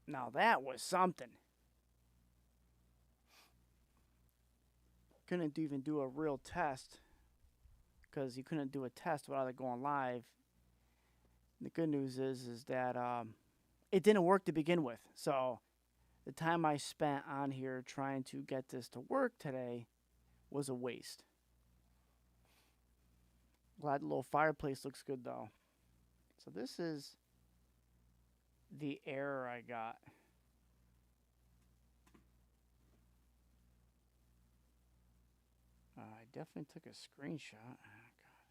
Now that was something. Couldn't even do a real test because you couldn't do a test without it going live. The good news is that it didn't work to begin with. So the time I spent on here trying to get this to work today was a waste. Glad the little fireplace looks good though. So this is the error I got. I definitely took a screenshot. Oh, God.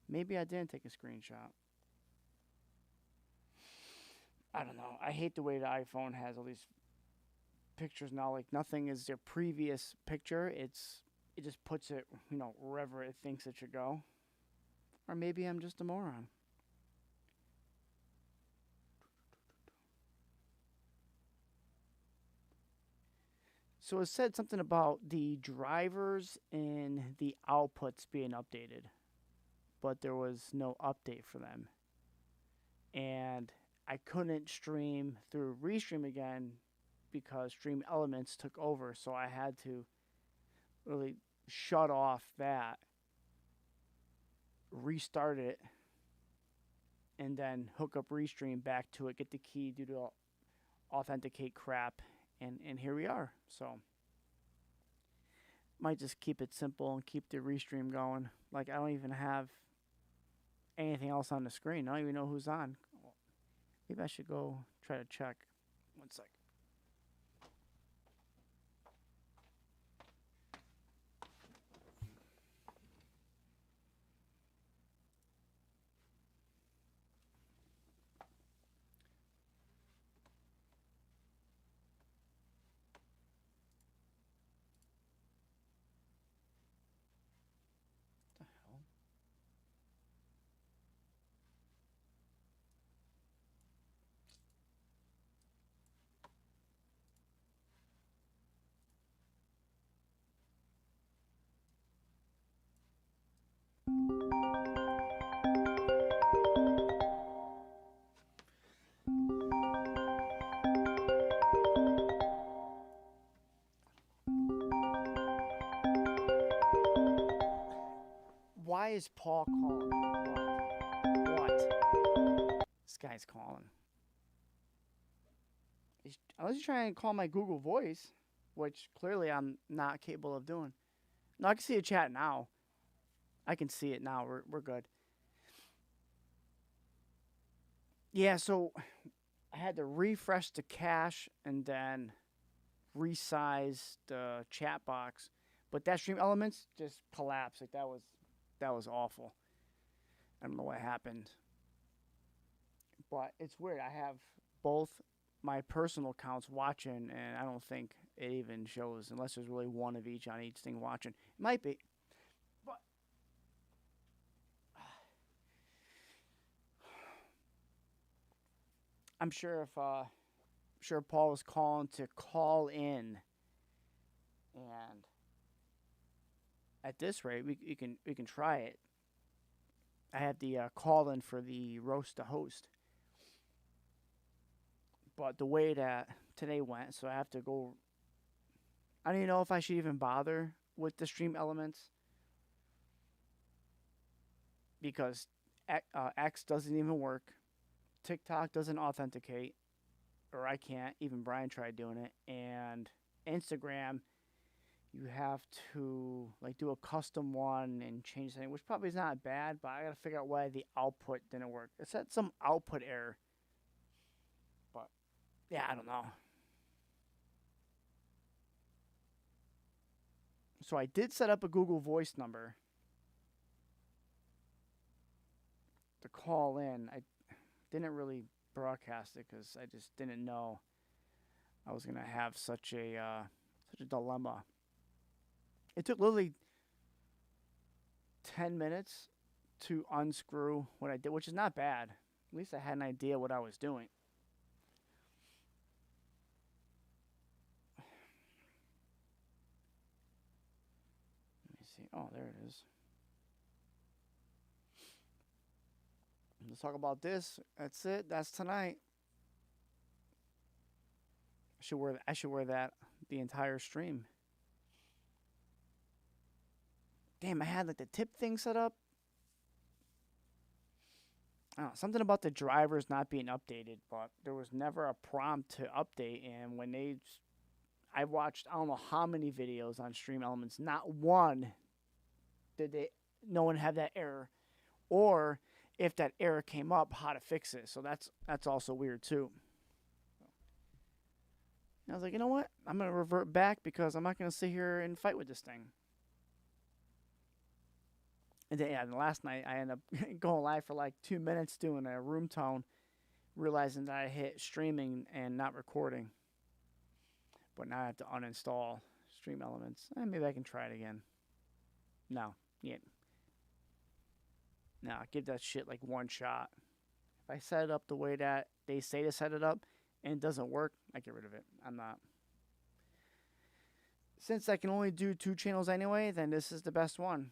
Maybe I didn't take a screenshot. I don't know. I hate the way the iPhone has all these pictures now. Like nothing is their previous picture. It just puts it, wherever it thinks it should go. Or maybe I'm just a moron. So it said something about the drivers and the outputs being updated, but there was no update for them. And I couldn't stream through Restream again because StreamElements took over, so I had to really shut off that, restart it, and then hook up Restream back to it, get the key, do the authenticate crap, and here we are. So might just keep it simple and keep the Restream going. Like I don't even have anything else on the screen. I don't even know who's on. Maybe I should go try to check. One sec. What the hell? Why is Paul calling? What? This guy's calling. Unless he's trying to call my Google Voice, which clearly I'm not capable of doing. No, I can see a chat now. I can see it now. We're good. Yeah, so I had to refresh the cache and then resize the chat box. But that StreamElements just collapsed. Like that was awful. I don't know what happened. But it's weird. I have both my personal accounts watching, and I don't think it even shows unless there's really one of each on each thing watching. It might be, but I'm sure if sure Paul was calling to call in, and at this rate, we can try it. I have the call in for the roast to host, but the way that today went, so I have to go. I don't even know if I should even bother with the StreamElements because X doesn't even work. TikTok doesn't authenticate, or I can't. Even Brian tried doing it, and Instagram, you have to like do a custom one and change something, which probably is not bad. But I gotta figure out why the output didn't work. It said some output error, but yeah, I don't know. So I did set up a Google Voice number to call in. I didn't really broadcast it because I just didn't know I was gonna have such a dilemma. It took literally 10 minutes to unscrew what I did, which is not bad. At least I had an idea what I was doing. Let me see. Oh, there it is. Let's talk about this. That's it. That's tonight. I should wear that the entire stream. Damn, I had like the tip thing set up. I don't know, something about the drivers not being updated, but there was never a prompt to update. And when I watched I don't know how many videos on StreamElements, not one no one have that error, or if that error came up, how to fix it. So that's also weird too. And I was like, you know what? I'm gonna revert back because I'm not gonna sit here and fight with this thing. And then, yeah, last night I ended up going live for like 2 minutes doing a room tone, realizing that I hit streaming and not recording. But now I have to uninstall StreamElements. Maybe I can try it again. No, yeah. No, give that shit like one shot. If I set it up the way that they say to set it up and it doesn't work, I get rid of it. I'm not. Since I can only do 2 channels anyway, then this is the best one.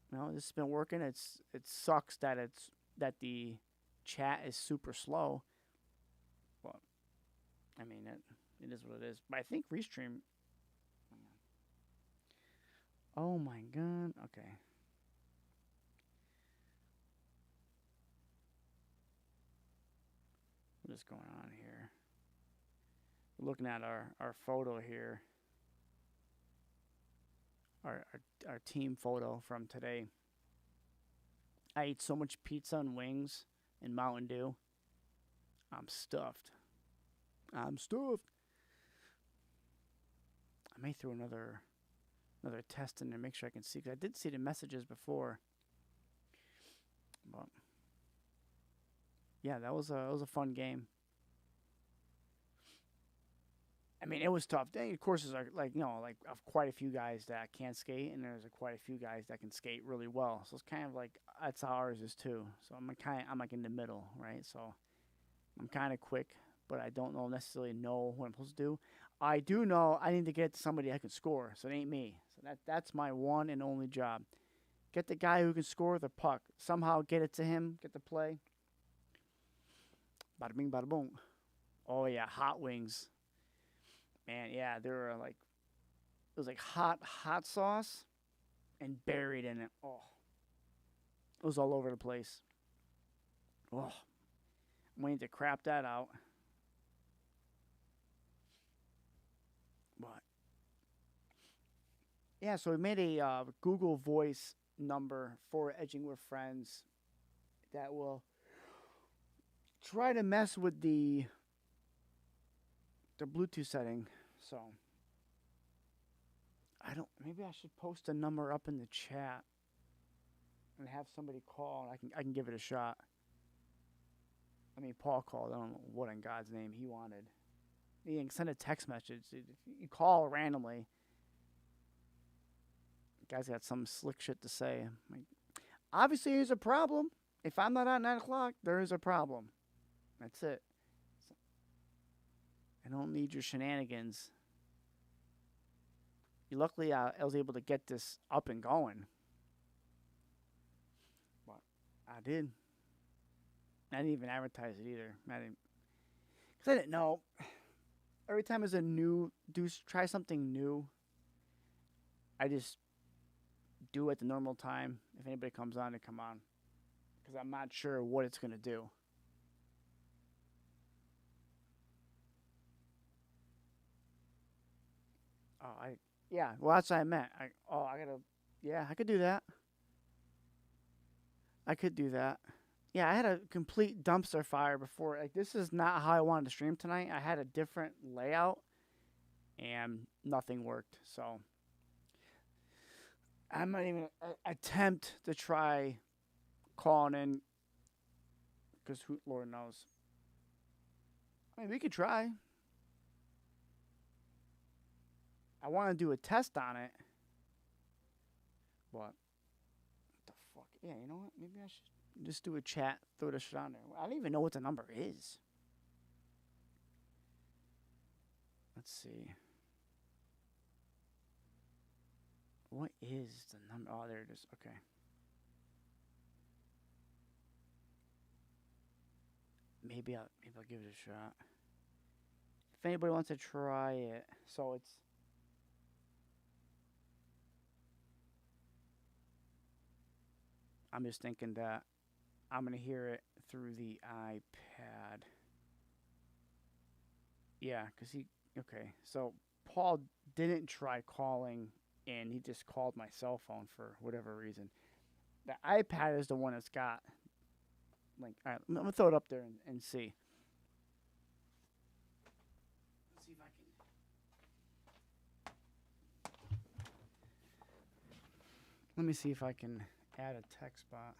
You know, this has been working. It sucks that the chat is super slow. But I mean it is what it is. But I think Restream. Oh my god. Okay. What is going on here? We're looking at our photo here. Our team photo from today. I ate so much pizza and wings and Mountain Dew. I'm stuffed. I may throw another test in there, make sure I can see. Cause I did see the messages before. But yeah, it was a fun game. I mean, it was tough. Of course, there's like quite a few guys that can't skate, and there's quite a few guys that can skate really well. So it's kind of like that's how ours is too. So I'm like in the middle, right? So I'm kind of quick, but I don't necessarily know what I'm supposed to do. I do know I need to get somebody that can score, so it ain't me. So that's my one and only job. Get the guy who can score the puck. Somehow get it to him, get the play. Bada bing, bada boom. Oh yeah, hot wings. Man, yeah, they were like, it was like hot sauce and buried in it. Oh, it was all over the place. Oh, I'm waiting to crap that out. But yeah, so we made a Google Voice number for Edging with Friends that will try to mess with the Bluetooth setting. So maybe I should post a number up in the chat and have somebody call. I can give it a shot. I mean, Paul called. I don't know what in God's name he wanted. You can send a text message. You call randomly. The guy's got some slick shit to say. Like, obviously, there's a problem. If I'm not at 9 o'clock, there is a problem. That's it. I don't need your shenanigans. Luckily, I was able to get this up and going. But I did. I didn't even advertise it either. Because I didn't know. Every time there's try something new, I just do it at the normal time. If anybody comes on, they come on. Because I'm not sure what it's going to do. Oh, yeah, well, that's what I meant. I could do that. I could do that. Yeah, I had a complete dumpster fire before. Like, this is not how I wanted to stream tonight. I had a different layout, and nothing worked. So, I'm not even attempt to try calling in, because Lord knows. I mean, we could try. I want to do a test on it. What the fuck? Yeah, you know what? Maybe I should just do a chat, throw the shit on there. I don't even know what the number is. Let's see. What is the number? Oh, there it is. Okay. Maybe I'll give it a shot. if anybody wants to try it. So it's I'm just thinking that I'm gonna hear it through the iPad. Yeah, cause he okay. So Paul didn't try calling in. He just called my cell phone for whatever reason. The iPad is the one that's got like. All right, I'm gonna throw it up there and see. Let's see if I can. Let me see if I can add a text bot.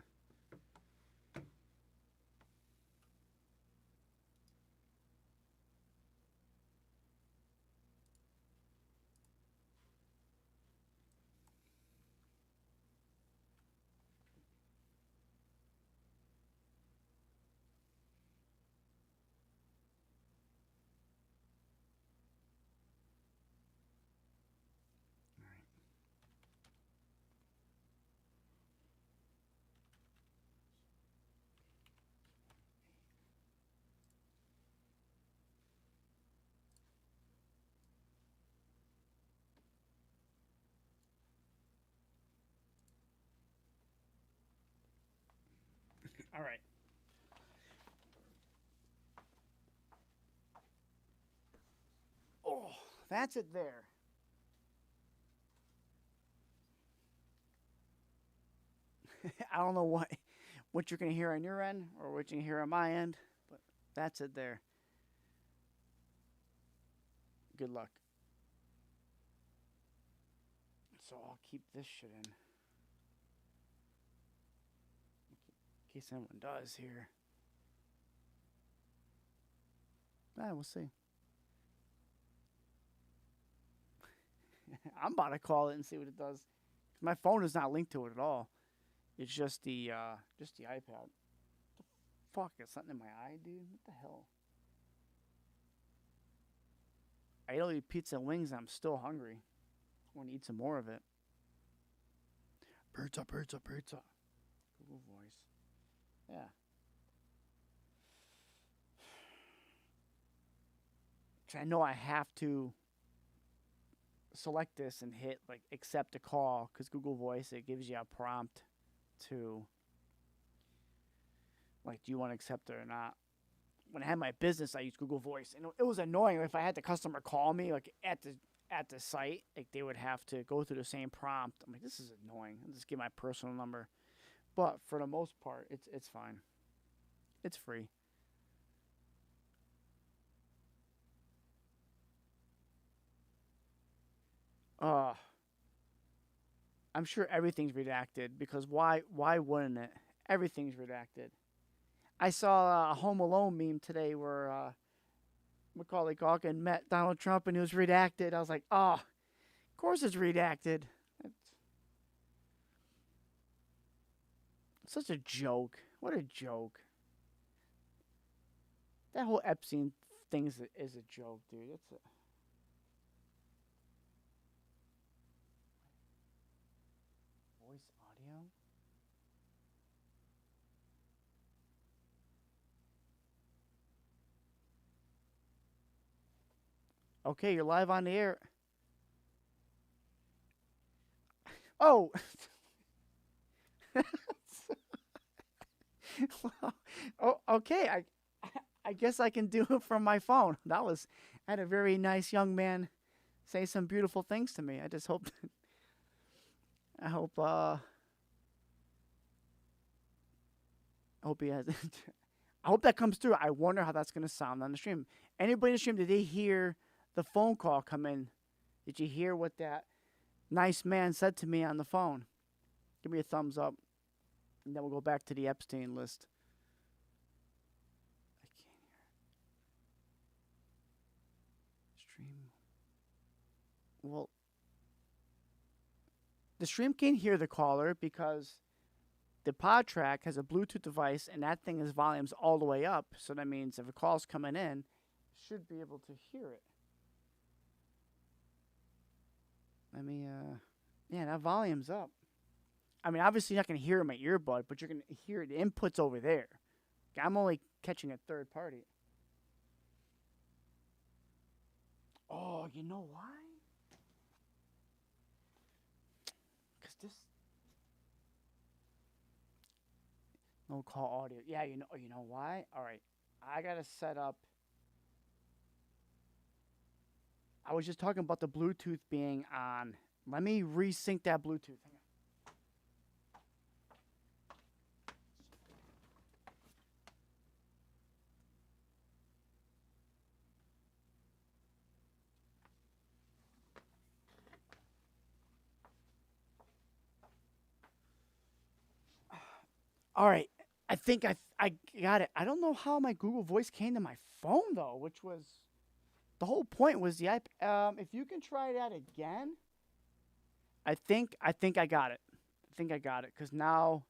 All right. Oh, that's it there. I don't know what you're gonna hear on your end or what you can hear on my end, but that's it there. Good luck. So I'll keep this shit in case anyone does here. We'll see. I'm about to call it and see what it does. My phone is not linked to it at all. It's just the iPad. The fuck is something in my eye, dude? What the hell? I ate all these pizza and wings and I'm still hungry. I want to eat some more of it. Pizza, pizza, pizza. Google Voice. Yeah. I know I have to select this and hit like accept a call because Google Voice, it gives you a prompt to like, do you want to accept it or not? When I had my business, I used Google Voice, and it was annoying if I had the customer call me like at the site, like they would have to go through the same prompt. I'm like, this is annoying. I'll just give my personal number. But for the most part, it's fine. It's free. Uh I'm sure everything's redacted because why wouldn't it? Everything's redacted. I saw a Home Alone meme today where Macaulay Culkin met Donald Trump and he was redacted. I was like, oh, of course it's redacted. It's such a joke. What a joke. That whole Epstein thing is a joke, dude. It's a voice audio. Okay, you're live on the air. Oh. Well, oh, okay. I guess I can do it from my phone. I had a very nice young man say some beautiful things to me. I just hope I hope he has I hope that comes through. I wonder how that's gonna sound on the stream. Anybody in the stream, did they hear the phone call come in? Did you hear what that nice man said to me on the phone? Give me a thumbs up. And then we'll go back to the Epstein list. I can't hear. Stream. Well, the stream can hear the caller because the PodTrak has a Bluetooth device and that thing is volumes all the way up. So that means if a call's coming in, it should be able to hear it. Let me, yeah, that volume's up. I mean, obviously you're not going to hear it in my earbud, but you're going to hear the inputs over there. I'm only catching a third party. Oh, you know why? Because this no call audio. Yeah, you know why? All right, I gotta set up. I was just talking about the Bluetooth being on. Let me resync that Bluetooth. Hang on. All right, I think I got it. I don't know how my Google Voice came to my phone though, which was the whole point was the iP. If you can try that again, I think I got it. I think I got it because now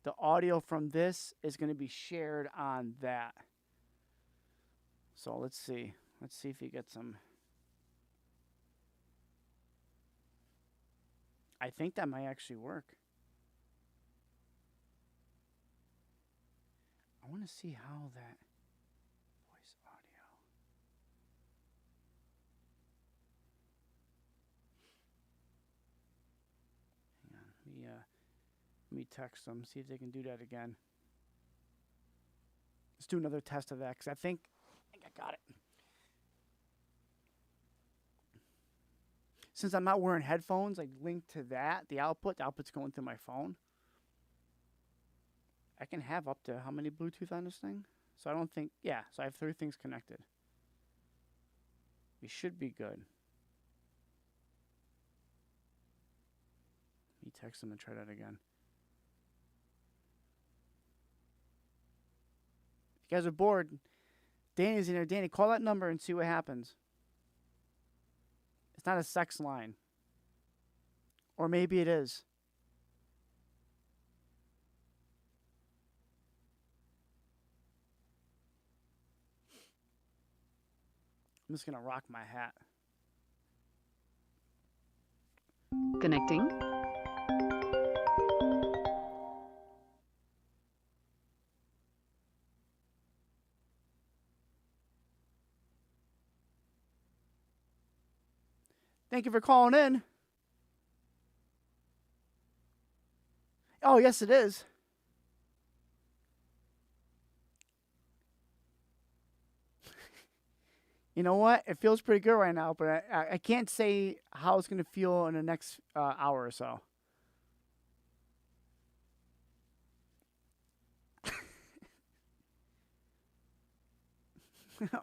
the audio from this is going to be shared on that. So let's see. Let's see if you get some. I think that might actually work. I want to see how that voice audio. Hang on. Let me text them, see if they can do that again. Let's do another test of that because I think I got it. Since I'm not wearing headphones, I link to that, the output's going through my phone. I can have up to how many Bluetooth on this thing? So I don't think, yeah, so I have 3 things connected. We should be good. Let me text them and try that again. If you guys are bored, Danny's in there. Danny, call that number and see what happens. It's not a sex line. Or maybe it is. I'm just going to rock my hat. Connecting. Thank you for calling in. Oh, yes, it is. You know what? It feels pretty good right now, but I can't say how it's going to feel in the next hour or so.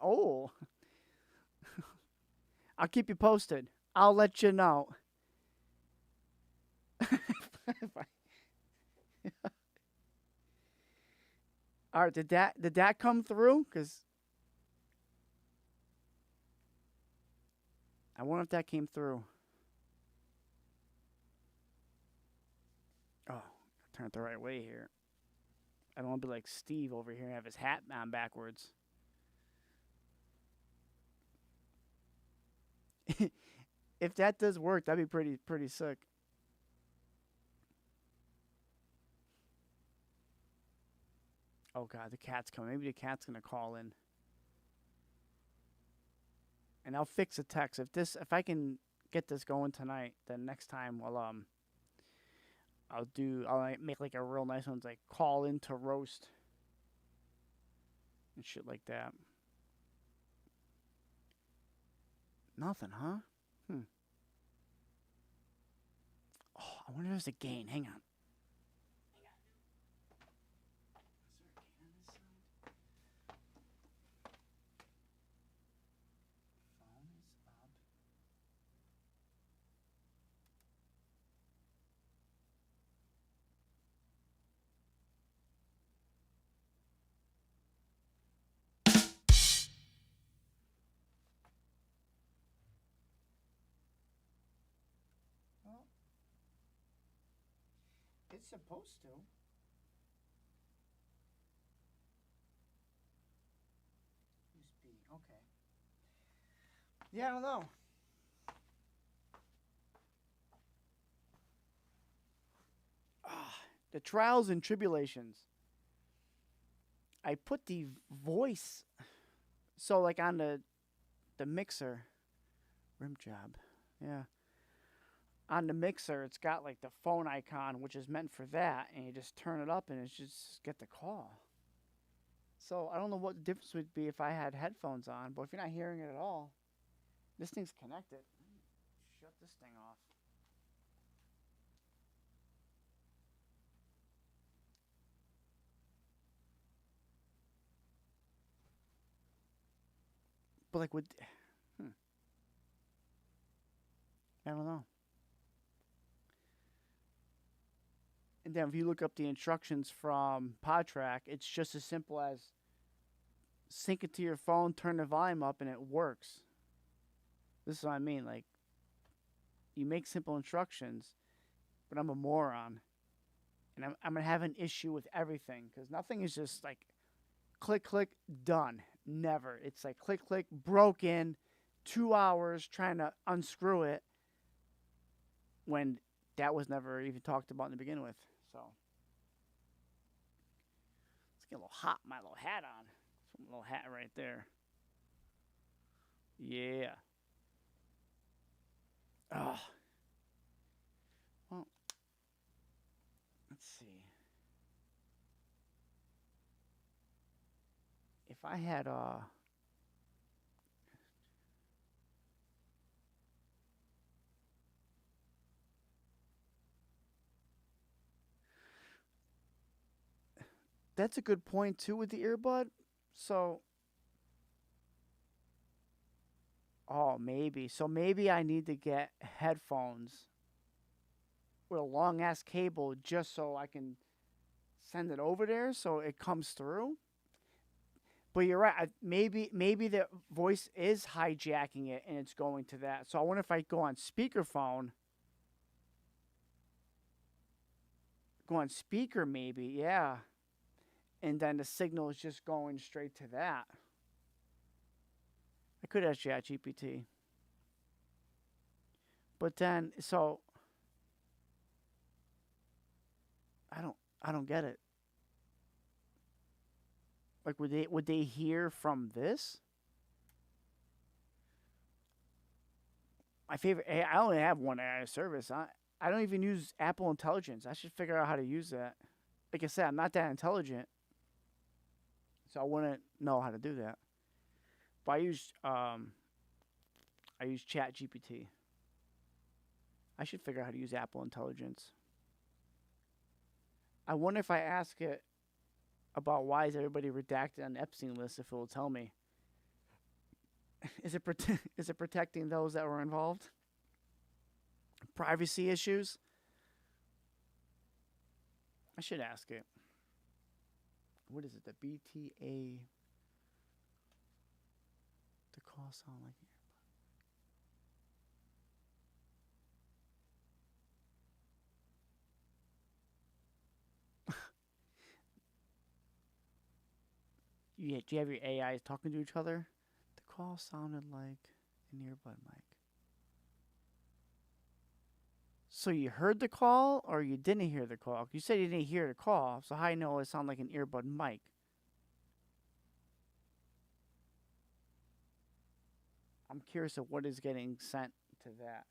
Oh. I'll keep you posted. I'll let you know. All right, did that come through? Because I wonder if that came through. Oh, turn it the right way here. I don't want to be like Steve over here and have his hat on backwards. If that does work, that'd be pretty sick. Oh god, the cat's coming. Maybe the cat's gonna call in. And I'll fix a text. If I can get this going tonight, then next time I'll make like a real nice one, like call in to roast and shit like that. Nothing, huh? Oh, I wonder if there's a gain. Hang on. It's supposed to. Okay. Yeah, I don't know. The trials and tribulations. I put the voice, so like on the mixer, Rim job. Yeah. On the mixer, it's got like the phone icon, which is meant for that, and you just turn it up and it's just get the call. So I don't know what the difference would be if I had headphones on, but if you're not hearing it at all, this thing's connected. Shut this thing off. But like, I don't know. And then if you look up the instructions from PodTrak, it's just as simple as sync it to your phone, turn the volume up, and it works. This is what I mean. Like, you make simple instructions, but I'm a moron. And I'm going to have an issue with everything because nothing is just like click, click, done. Never. It's like click, click, broken, 2 hours trying to unscrew it when that was never even talked about in the beginning with. So let's get a little hot, my little hat on. Some little hat right there. Yeah. Oh. Well, let's see. If I had that's a good point too with the earbud. So maybe. So maybe I need to get headphones with a long ass cable just so I can send it over there so it comes through. But you're right. Maybe the voice is hijacking it and it's going to that. So I wonder if I go on speakerphone. Go on speaker maybe, yeah. And then the signal is just going straight to that. I could ask ChatGPT. But then so I don't get it. Like would they hear from this? My favorite I only have one AI service. I don't even use Apple Intelligence. I should figure out how to use that. Like I said, I'm not that intelligent. So I wouldn't know how to do that. But I use ChatGPT. I should figure out how to use Apple Intelligence. I wonder if I ask it about why is everybody redacted on the Epstein list, if it will tell me. Is it protecting those that were involved? Privacy issues? I should ask it. What is it? The BTA. The call sound like do you have your AIs talking to each other? The call sounded like an earbud mic. So you heard the call or you didn't hear the call? You said you didn't hear the call, so how do you know it sounded like an earbud mic? I'm curious of what is getting sent to that.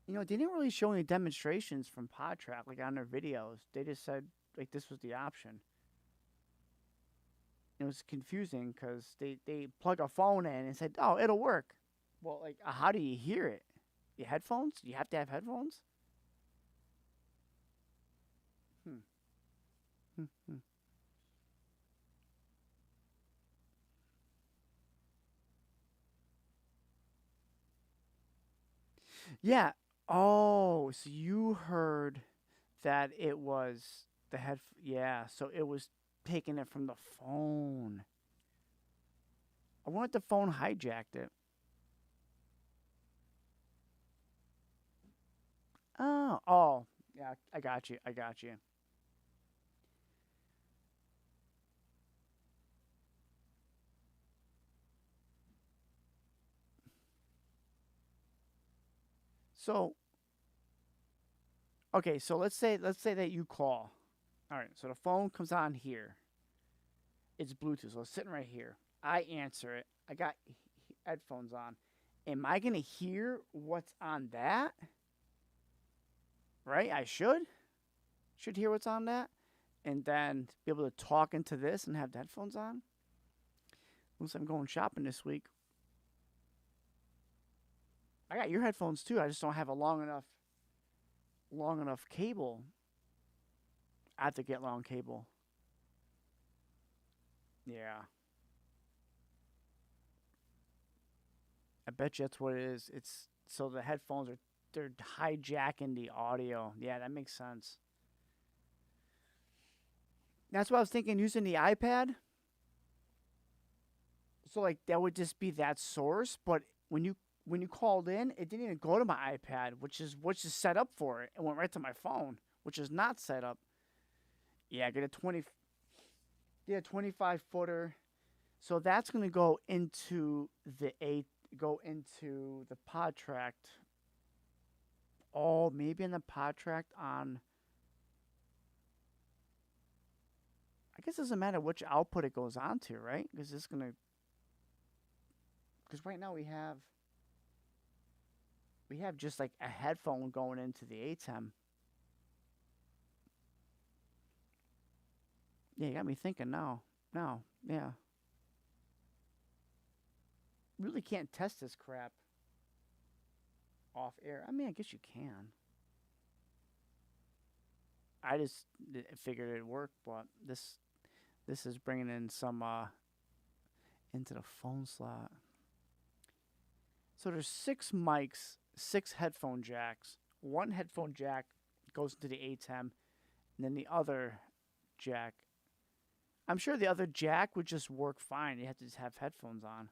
You know, they didn't really show any demonstrations from PodTrak, like on their videos. They just said, like, this was the option. It was confusing because they plug a phone in and said, oh, it'll work. Well, like, how do you hear it? Your headphones? You have to have headphones? Hmm. Yeah. Oh, so you heard that it was the head. Yeah, so it was taking it from the phone. I wonder if the phone hijacked it. Oh, yeah, I got you. I got you. So, okay, so let's say that you call. All right, so the phone comes on here. It's Bluetooth, so it's sitting right here. I answer it. I got headphones on. Am I going to hear what's on that? Right? I should. Should hear what's on that. And then be able to talk into this and have the headphones on. Unless I'm going shopping this week. I got your headphones too. I just don't have a long enough cable. I have to get long cable. Yeah. I bet you that's what it is. It's so the headphones they're hijacking the audio. Yeah, that makes sense. That's what I was thinking, using the iPad. So like that would just be that source, but when you called in, it didn't even go to my iPad, which is set up for it. It went right to my phone, which is not set up. Yeah, get a 25 footer. So that's going to go into the PodTrak. Oh, maybe in the PodTrak on. I guess it doesn't matter which output it goes onto, right? Because right now we have just like a headphone going into the ATEM. Yeah, you got me thinking now. No, yeah. Really can't test this crap off air. I mean, I guess you can. I just figured it'd work, but this is bringing in some into the phone slot. So there's 6 mics, 6 headphone jacks. One headphone jack goes into the ATEM, and then the other jack. I'm sure the other jack would just work fine. You have to just have headphones on.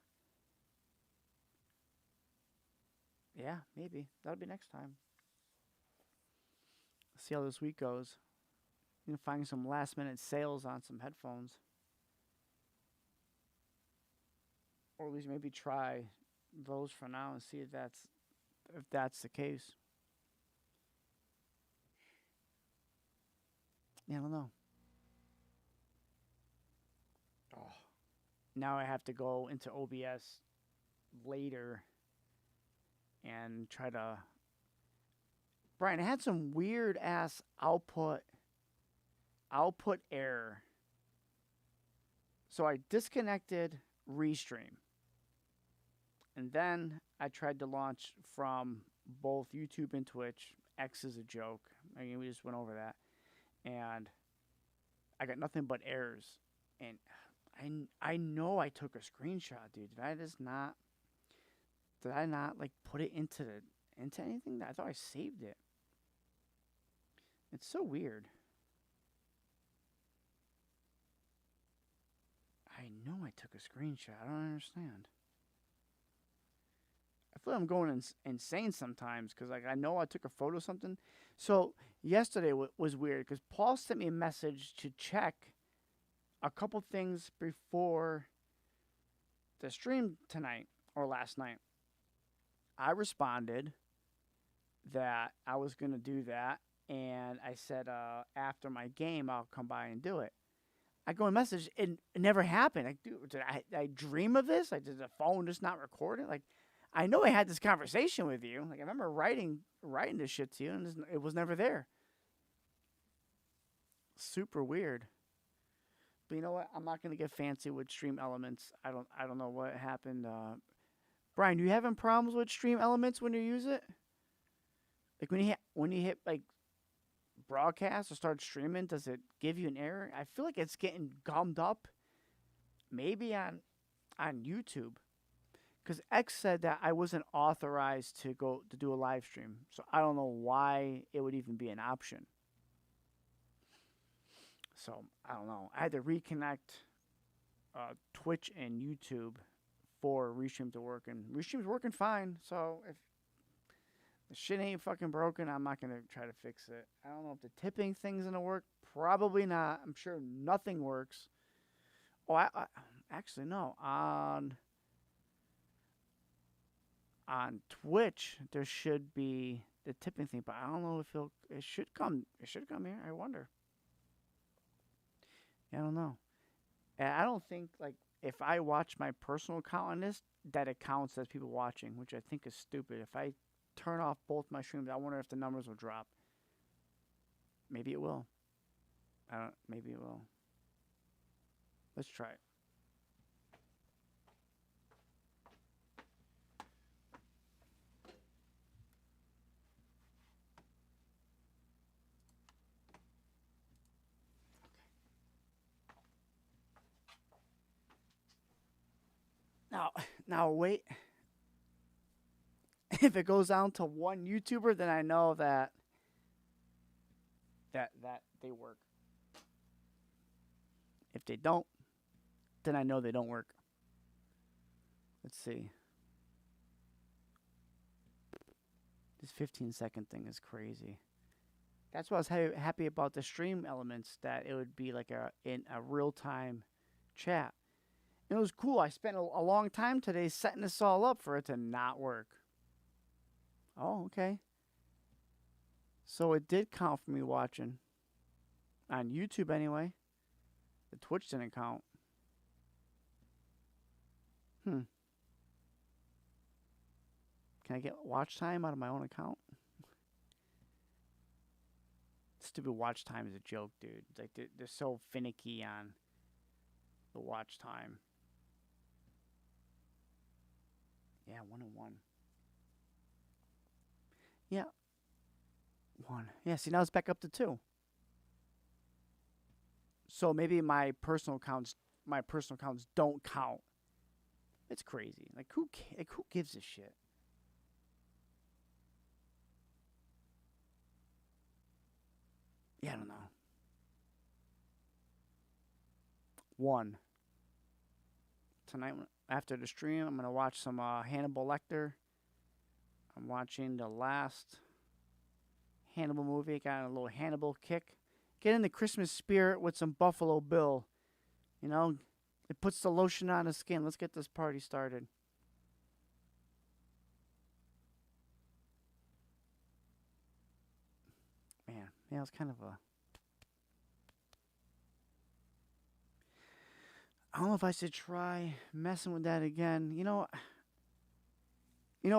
Yeah, maybe. That'll be next time. See how this week goes. You can find some last minute sales on some headphones. Or at least maybe try those for now and see if that's the case. Yeah, I don't know. Oh. Now I have to go into OBS later and try to. Brian, I had some weird ass output error. So I disconnected Restream. And then I tried to launch from both YouTube and Twitch. X is a joke. I mean, we just went over that. And I got nothing but errors. And I know I took a screenshot, dude. Did I not like put it into anything? I thought I saved it. It's so weird. I know I took a screenshot. I don't understand. I feel like I'm going insane sometimes because like I know I took a photo of something. So yesterday was weird because Paul sent me a message to check a couple things before the stream tonight or last night. I responded that I was going to do that, and I said after my game I'll come by and do it. I go and message, and it never happened. Like, dude, did I dream of this? Like, did the phone just not record it? Like, I know I had this conversation with you. Like, I remember writing this shit to you, and it was never there. Super weird. But you know what? I'm not gonna get fancy with StreamElements. I don't know what happened. Brian, do you having problems with StreamElements when you use it? Like when you hit like broadcast or start streaming, does it give you an error? I feel like it's getting gummed up. Maybe on YouTube. Because X said that I wasn't authorized to go to do a live stream. So I don't know why it would even be an option. So I don't know. I had to reconnect Twitch and YouTube for Restream to work. And Restream's working fine. So if the shit ain't fucking broken, I'm not going to try to fix it. I don't know if the tipping thing's going to work. Probably not. I'm sure nothing works. Oh, actually, no. On Twitch, there should be the tipping thing, but I don't know if it should come. It should come here. I wonder. Yeah, I don't know. And I don't think like if I watch my personal account on this, that it counts as people watching, which I think is stupid. If I turn off both my streams, I wonder if the numbers will drop. Maybe it will. I don't. Maybe it will. Let's try it. Now wait. If it goes down to one YouTuber, then I know that they work. If they don't, then I know they don't work. Let's see. This 15-second thing is crazy. That's why I was happy about the StreamElements, that it would be like in a real-time chat. And it was cool. I spent a long time today setting this all up for it to not work. Oh, okay. So it did count for me watching. On YouTube, anyway. The Twitch didn't count. Can I get watch time out of my own account? Stupid watch time is a joke, dude. It's like they're so finicky on the watch time. Yeah, 1 and 1. Yeah. 1. Yeah, see, now it's back up to 2. So maybe my personal accounts don't count. It's crazy. Like who gives a shit? Yeah, I don't know. 1. Tonight after the stream, I'm gonna watch some Hannibal Lecter. I'm watching the last Hannibal movie. Got a little Hannibal kick. Get in the Christmas spirit with some Buffalo Bill. You know, it puts the lotion on the skin. Let's get this party started. Man, yeah, it's kind of a... I don't know if I should try messing with that again. You know,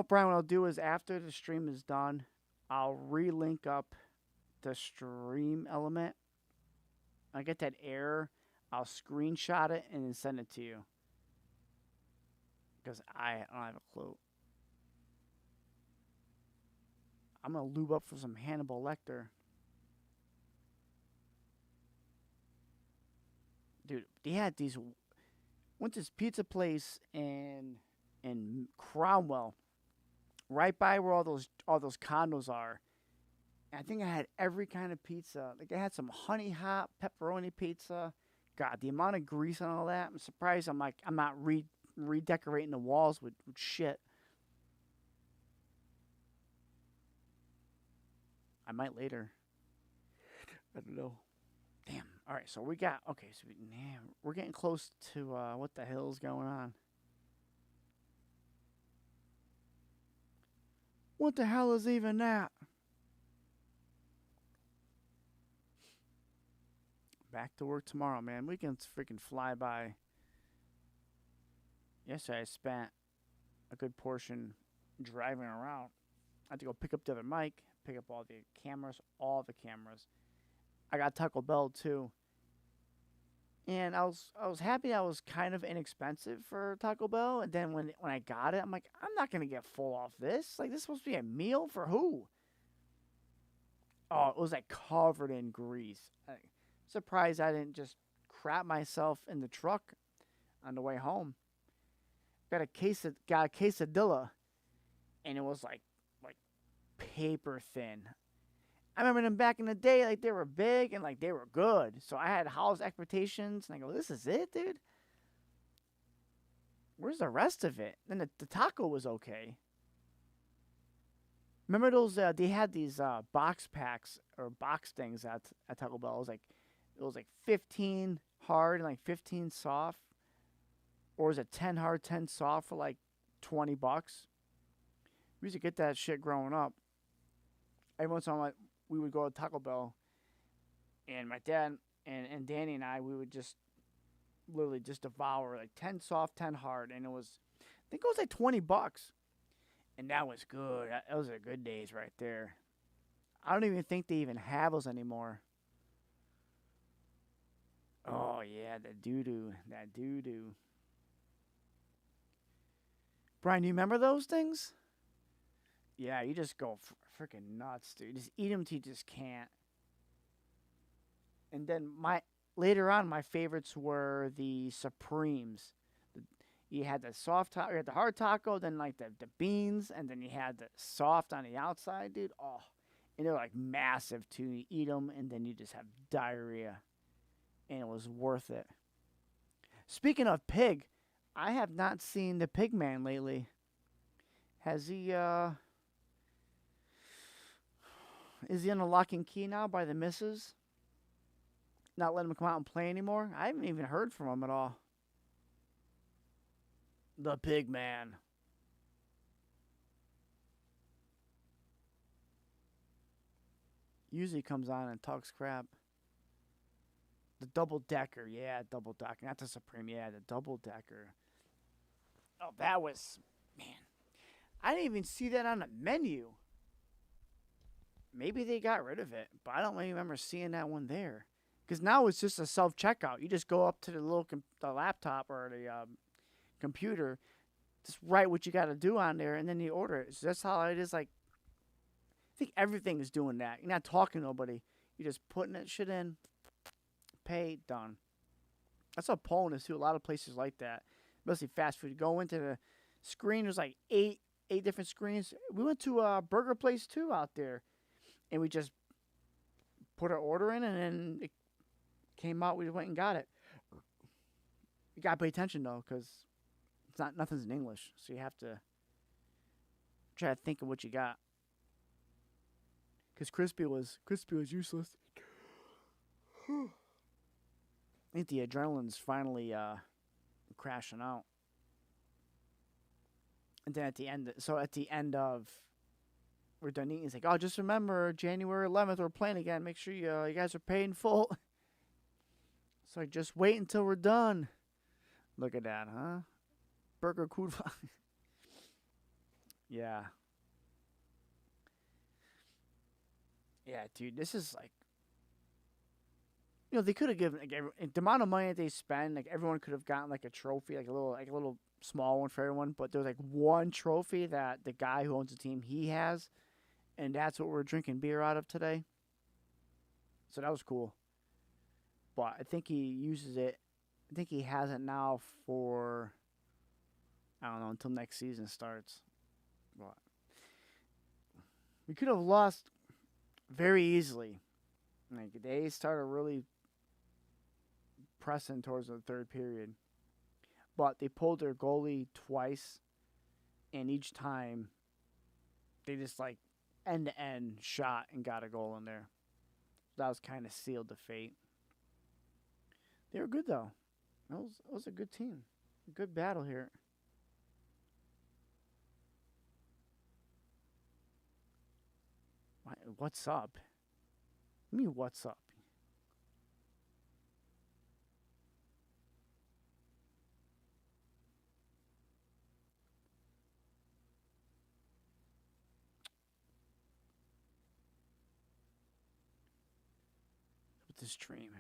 Brian, what I'll do is after the stream is done, I'll re-link up the stream element. I get that error. I'll screenshot it and then send it to you. Because I don't have a clue. I'm going to lube up for some Hannibal Lecter. Dude, they had these... Went to this pizza place in Cromwell, right by where all those condos are. And I think I had every kind of pizza. Like I had some honey hot pepperoni pizza. God, the amount of grease and all that. I'm surprised. I'm not redecorating the walls with shit. I might later. I don't know. Damn. All right, so we got... Okay, so we're getting close to what the hell's going on. What the hell is even that? Back to work tomorrow, man. Weekends freaking fly by. Yesterday I spent a good portion driving around. I had to go pick up the other mic, pick up all the cameras. I got Taco Bell too. And I was happy I was kind of inexpensive for Taco Bell. And then when I got it, I'm like, I'm not gonna get full off this. Like, this is supposed to be a meal for who? Oh, it was like covered in grease. I'm surprised I didn't just crap myself in the truck on the way home. Got a quesadilla, and it was like paper thin. I remember them back in the day, like they were big and like they were good. So I had house expectations, and I go, "This is it, dude. Where's the rest of it?" Then the taco was okay. Remember those? They had these box packs or box things at Taco Bell. It was like 15 hard and like 15 soft, or was it 10 hard, 10 soft for like $20? We used to get that shit growing up. Every once in a while, we would go to Taco Bell, and my dad and Danny and I, we would just literally just devour like 10 soft, 10 hard, and it was, I think it was like $20, and that was good. Those are good days right there. I don't even think they even have those anymore. Oh yeah, that doo doo, that doo doo. Brian, do you remember those things? Yeah, you just go freaking nuts, dude. Just eat them till you just can't. And then my later on, my favorites were the Supremes. You had the soft taco, you had the hard taco, then like the beans, and then you had the soft on the outside, dude. Oh, and they're like massive too. You eat them, and then you just have diarrhea, and it was worth it. Speaking of pig, I have not seen the pig man lately. Has he? Is he on a lock and key now by the missus? Not letting him come out and play anymore? I haven't even heard from him at all. The pig man. Usually comes on and talks crap. The double decker, yeah, double decker. Not the Supreme, yeah, the double decker. Oh, that was, man. I didn't even see that on the menu. Maybe they got rid of it, but I don't really remember seeing that one there. Because now it's just a self checkout. You just go up to the little the laptop or the computer, just write what you got to do on there, and then you order it. So that's how it is. Like, I think everything is doing that. You're not talking to nobody. You're just putting that shit in, pay, done. That's how Poland is too. A lot of places like that, mostly fast food. You go into the screen. There's like eight different screens. We went to a burger place too out there, and we just put our order in, and then it came out. We went and got it. You gotta pay attention though, because nothing's in English, so you have to try to think of what you got. Because crispy was useless. I think the adrenaline's finally crashing out. And then at the end of we're done eating, it's like, oh, just remember January 11th we're playing again. Make sure you guys are paying full. It's like, just wait until we're done. Look at that, huh? Burger Kurva. Yeah. Yeah, dude, this is like, they could have given like the amount of money that they spend. Like, everyone could have gotten like a trophy, like a little small one for everyone. But there's like one trophy that the guy who owns the team he has, and that's what we're drinking beer out of today. So that was cool. But I think he uses it. I think he has it now for, I don't know, until next season starts. But we could have lost very easily. Like, they started really pressing towards the third period. But they pulled their goalie twice, and each time they just like end-to-end shot and got a goal in there. That was kind of sealed the fate. They were good though. It was a good team. Good battle here. What's up? I mean, what's up? With this stream.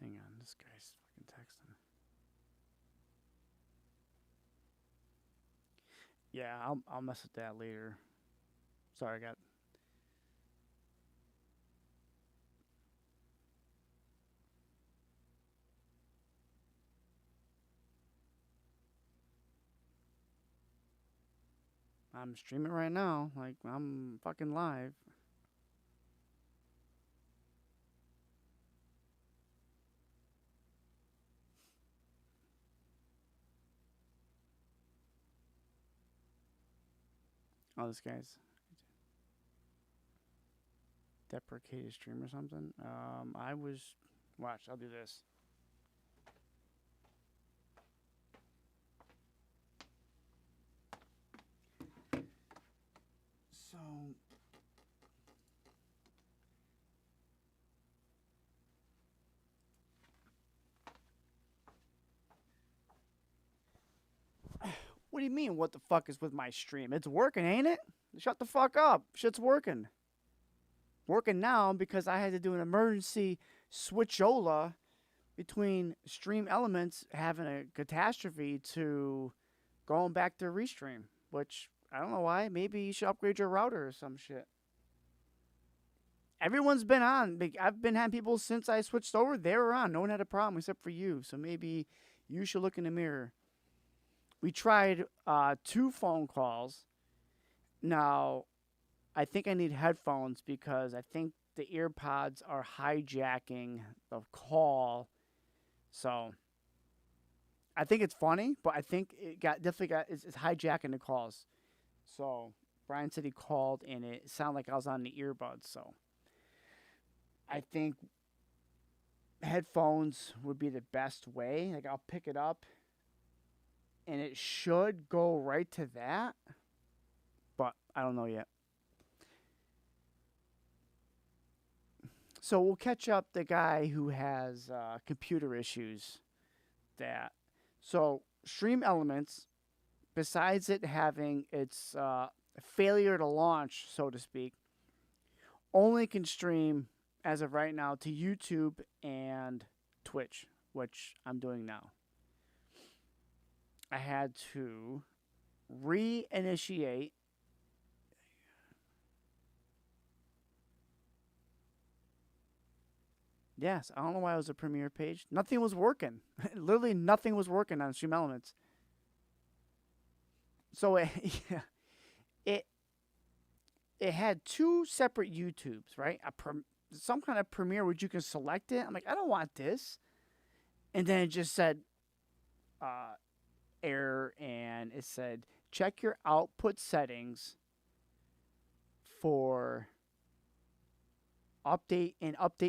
Hang on, this guy's fucking texting. Yeah, I'll mess with that later. Sorry, I got. I'm streaming right now. Like, I'm fucking live. Oh, this guy's deprecated stream or something. I was. Watch, I'll do this. So what do you mean? What the fuck is with my stream? It's working, ain't it? Shut the fuck up. Shit's working. Working now because I had to do an emergency switchola between StreamElements having a catastrophe to going back to Restream, which I don't know why. Maybe you should upgrade your router or some shit. Everyone's been on. I've been having people since I switched over. They were on. No one had a problem except for you. So maybe you should look in the mirror. We tried 2 phone calls. Now, I think I need headphones because I think the earpods are hijacking the call. So I think it's funny, but I think it it's hijacking the calls. So Brian said he called and it sounded like I was on the earbuds. So I think headphones would be the best way. Like I'll pick it up and it should go right to that, but I don't know yet. So we'll catch up the guy who has computer issues. So StreamElements, besides it having its failure to launch, so to speak, only can stream as of right now to YouTube and Twitch, which I'm doing now. I had to reinitiate. Yes, I don't know why it was a premiere page. Nothing was working. Literally nothing was working on StreamElements. So it had 2 separate YouTubes, right? Some kind of premiere where you can select it. I'm like, I don't want this. And then it just said error, and it said check your output settings for update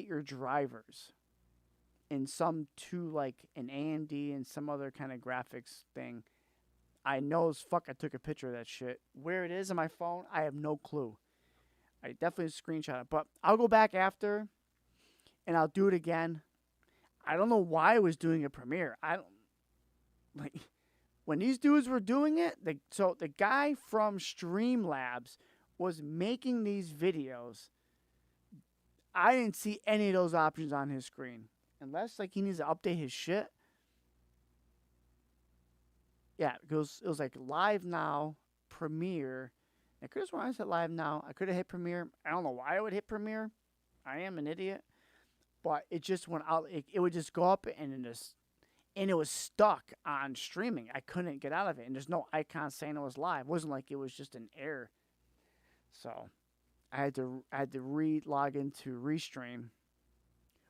your drivers in some 2, like an AMD and some other kind of graphics thing. I know as fuck I took a picture of that shit. Where it is on my phone, I have no clue. I definitely screenshot it, but I'll go back after and I'll do it again. I don't know why I was doing a premiere. I don't like when these dudes were doing it. So the guy from Streamlabs was making these videos. I didn't see any of those options on his screen. Unless like he needs to update his shit. Yeah, it was like live now, premiere. I could have sworn I said live now. I could have hit premiere. I don't know why I would hit premiere. I am an idiot. But it just went out. It would just go up and it was stuck on streaming. I couldn't get out of it. And there's no icon saying it was live. It wasn't like it was just an error. So I had to log into Restream,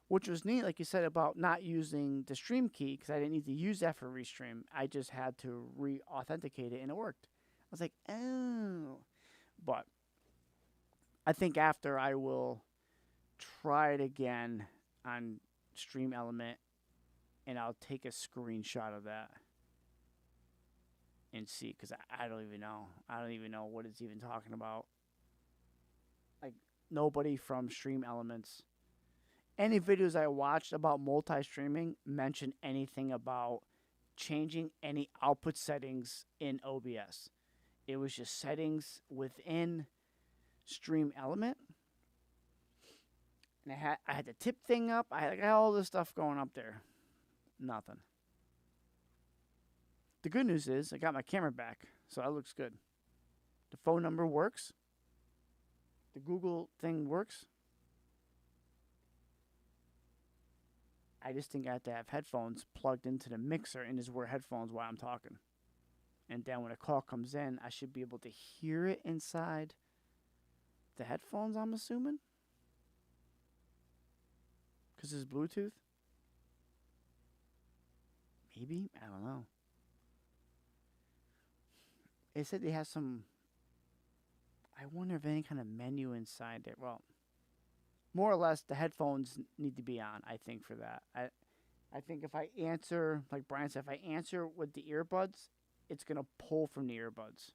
which was neat, like you said, about not using the stream key because I didn't need to use that for Restream. I just had to re-authenticate it, and it worked. I was like, oh. But I think after I will try it again on StreamElement, and I'll take a screenshot of that and see, because I don't even know. I don't even know what it's even talking about. Like, nobody from StreamElements. Any videos I watched about multi-streaming mention anything about changing any output settings in OBS. It was just settings within StreamElement. And I had the tip thing up. I had all this stuff going up there. Nothing. The good news is I got my camera back, so that looks good. The phone number works. The Google thing works. I just think I have to have headphones plugged into the mixer and just wear headphones while I'm talking. And then when a call comes in, I should be able to hear it inside the headphones, I'm assuming. Because it's Bluetooth. Maybe? I don't know. They said they have some... I wonder if any kind of menu inside there. Well, more or less, the headphones need to be on, I think, for that. I think if I answer, like Brian said, if I answer with the earbuds, it's going to pull from the earbuds.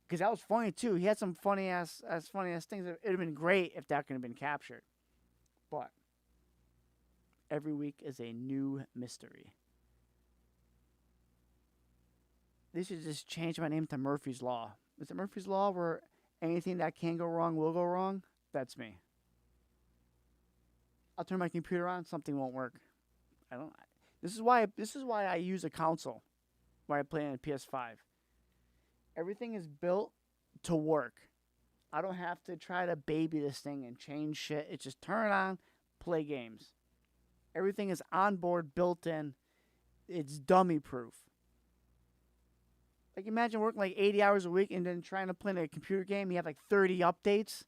Because that was funny too. He had some funny ass things. It'd have been great if that could have been captured. But every week is a new mystery. They should just change my name to Murphy's Law. Is it Murphy's Law where anything that can go wrong will go wrong? That's me. I'll turn my computer on, something won't work. I don't. This is why I use a console when I play on a PS5. Everything is built to work. I don't have to try to baby this thing and change shit. It's just turn it on, play games. Everything is on board, built in. It's dummy proof. Like, imagine working like 80 hours a week and then trying to play a computer game. You have like 30 updates.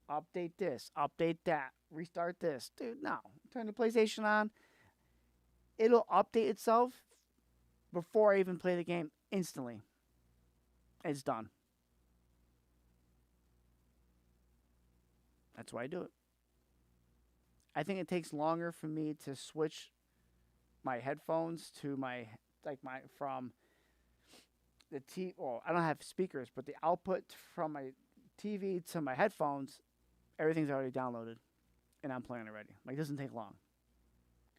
Update this, update that, restart this. Dude, no. Turn the PlayStation on. It'll update itself before I even play the game instantly. It's done. That's why I do it. I think it takes longer for me to switch my headphones to from the TV. Well, I don't have speakers, but the output from my TV to my headphones, everything's already downloaded, and I'm playing already. Like, it doesn't take long.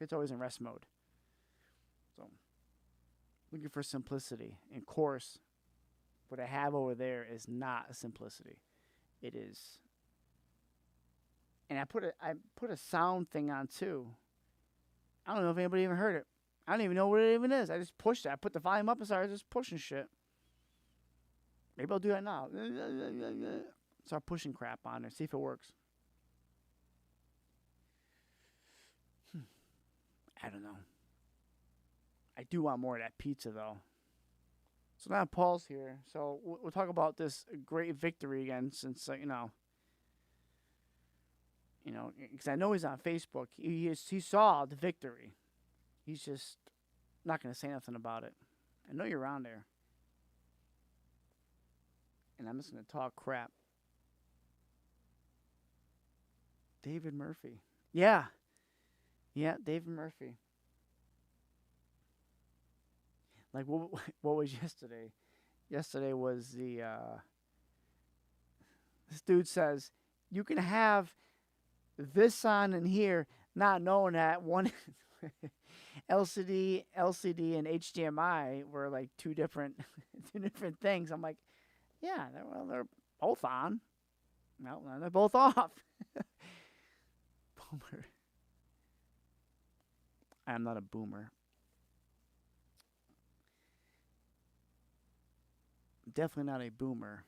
It's always in rest mode. So, looking for simplicity. And of course, what I have over there is not a simplicity. It is. And I put a sound thing on too. I don't know if anybody even heard it. I don't even know what it even is. I just pushed it. I put the volume up and started just pushing shit. Maybe I'll do that now. Start pushing crap on there. See if it works. I don't know. I do want more of that pizza though. So now Paul's here. So we'll talk about this great victory again, since because I know he's on Facebook. He saw the victory. He's just not going to say nothing about it. I know you're around there. And I'm just going to talk crap. David Murphy. Yeah. Yeah, David Murphy. Like, what was yesterday? Yesterday was this dude says, you can have this on in here, not knowing that one LCD and HDMI were like two different things. I'm like, yeah, they're both on. No, they're both off. Boomer. I'm not a boomer. Definitely not a boomer.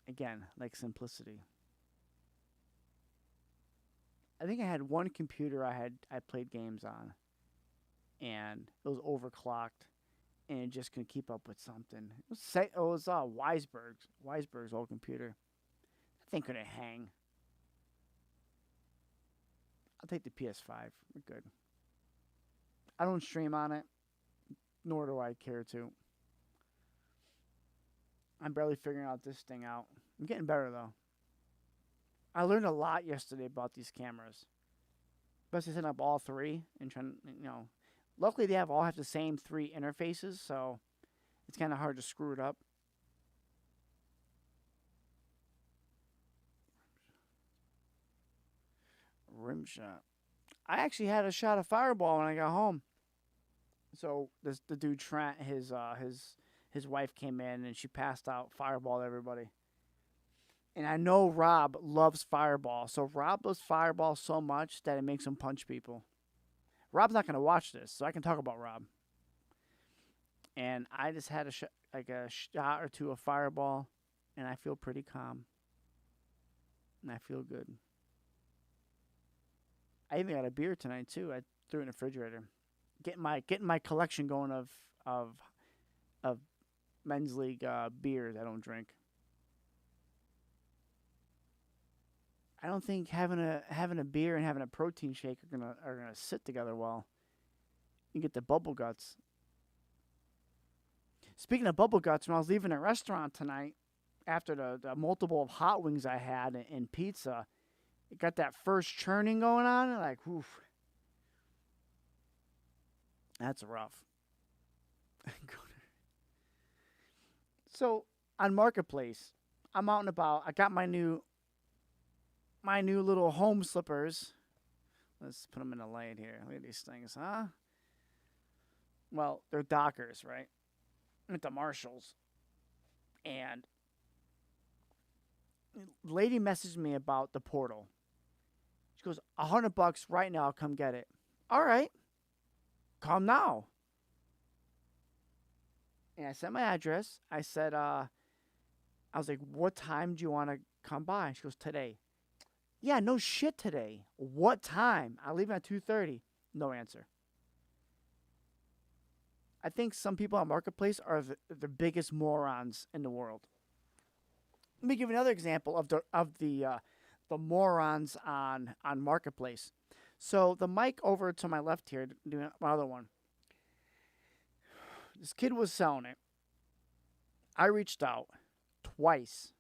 Again, like simplicity. I think I had one computer I played games on, and it was overclocked, and it just couldn't keep up with something. It was Weisberg's old computer. That thing couldn't hang. I'll take the PS5. We're good. I don't stream on it, nor do I care to. I'm barely figuring out this thing out. I'm getting better, though. I learned a lot yesterday about these cameras. Especially setting up all three and trying, luckily they all have the same three interfaces, so it's kind of hard to screw it up. Rim shot. I actually had a shot of Fireball when I got home. So the dude Trent, his wife came in and she passed out Fireball to everybody. And I know Rob loves Fireball. So Rob loves Fireball so much that it makes him punch people. Rob's not going to watch this, so I can talk about Rob. And I just had a shot or two of Fireball, and I feel pretty calm. And I feel good. I even got a beer tonight too. I threw it in the refrigerator. Getting my collection going of men's league beers I don't drink. I don't think having a beer and having a protein shake are gonna sit together well. You get the bubble guts. Speaking of bubble guts, when I was leaving a restaurant tonight, after the multiple of hot wings I had and pizza, it got that first churning going on, and like, woof. That's rough. So on Marketplace, I'm out and about. I got my new little home slippers. Let's put them in the light here. Look at these things, huh? Well, they're Dockers, right? At the Marshalls. And the lady messaged me about the portal. She goes, $100 right now. Come get it. All right. Come now. And I sent my address. I said, I was like, what time do you want to come by? She goes, today. Yeah, no shit today. What time? I leave at 2:30. No answer. I think some people on Marketplace are the biggest morons in the world. Let me give you another example of the morons on Marketplace. So the mic over to my left here, doing my other one. This kid was selling it. I reached out twice.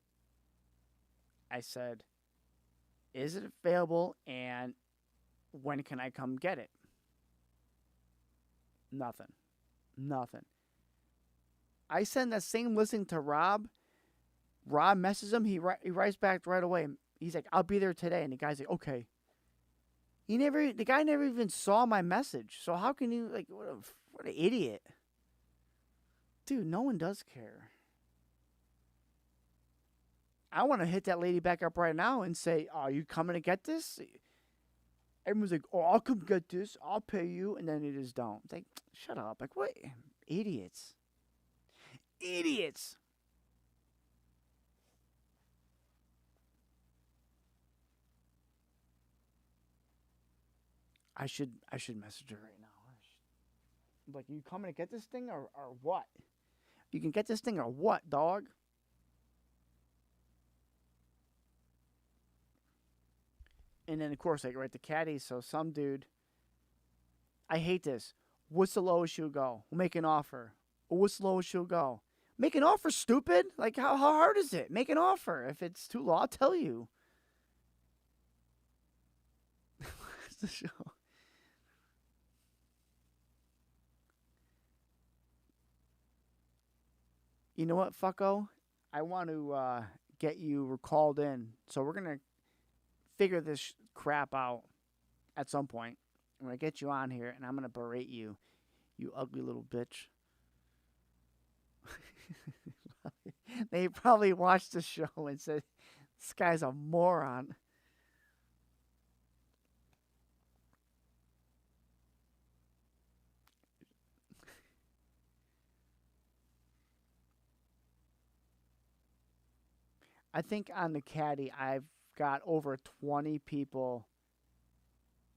I said, is it available and when can I come get it? Nothing. I send that same listing to Rob. Rob messages him. He writes back right away. He's like, I'll be there today. And the guy's like, okay. The guy never even saw my message. So how can you, like, what an idiot. Dude, no one does care. I want to hit that lady back up right now and say, are you coming to get this? Everyone's like, oh, I'll come get this. I'll pay you. And then they just don't. It's like, shut up. Like, what? Idiots. Idiots. I should message her right now. Like, you coming to get this thing or what? You can get this thing or what, dog? And then, of course, I write the caddy. So some dude, I hate this. What's the lowest you'll go? We'll make an offer. What's the lowest you'll go? Make an offer, stupid. Like, how hard is it? Make an offer. If it's too low, I'll tell you. What's the show? You know what, fucko? I want to get you called in. So we're going to figure this crap out at some point. I'm going to get you on here, and I'm going to berate you, you ugly little bitch. They probably watched the show and said, this guy's a moron. I think on the caddy, I've got over 20 people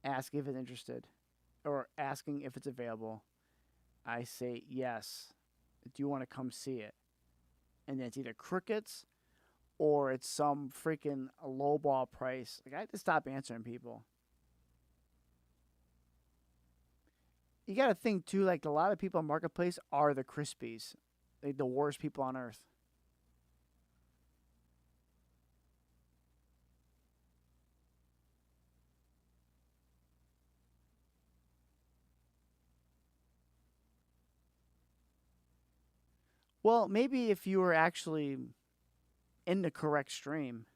ask if it's interested or asking if it's available. I say, yes. Do you want to come see it? And then it's either crickets or it's some freaking lowball price. Like, I have to stop answering people. You got to think, too, like, a lot of people on Marketplace are the Crispies. Like, the worst people on earth. Well, maybe if you were actually in the correct stream